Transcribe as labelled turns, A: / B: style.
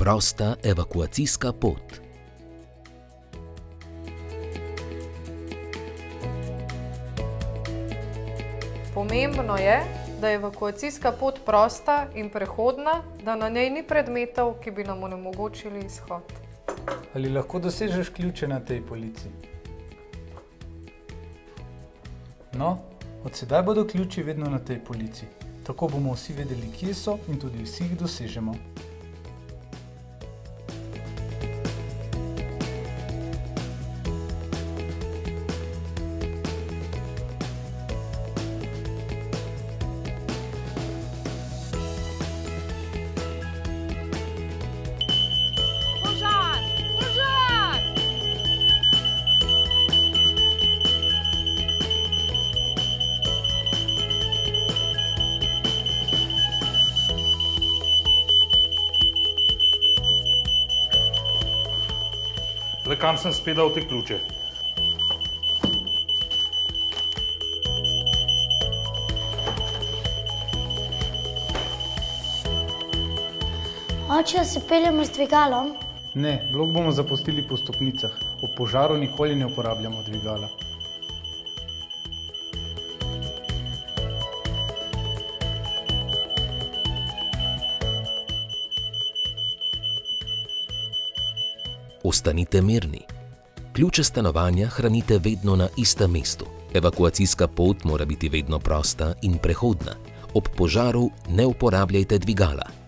A: Prosta evakuacijska pot.
B: Pomembno je, da je evakuacijska pot prosta in prehodna, da na njej ni predmetov, ki bi nam onemogočili izhod.
C: Ali lahko dosežeš ključe na tej polici? No, od sedaj bodo ključi vedno na tej polici. Tako bomo vsi vedeli, kje so in tudi vsi jih dosežemo.
D: Zdaj, kam sem spet dal te ključe?
E: Oče, se peljemo z dvigalom?
C: Ne, blok bomo zapustili po stopnicah. Ob požaru nikoli ne uporabljamo dvigala.
A: Ostanite mirni. Ključe stanovanja hranite vedno na istem mestu. Evakuacijska pot mora biti vedno prosta in prehodna. Ob požaru ne uporabljajte dvigala.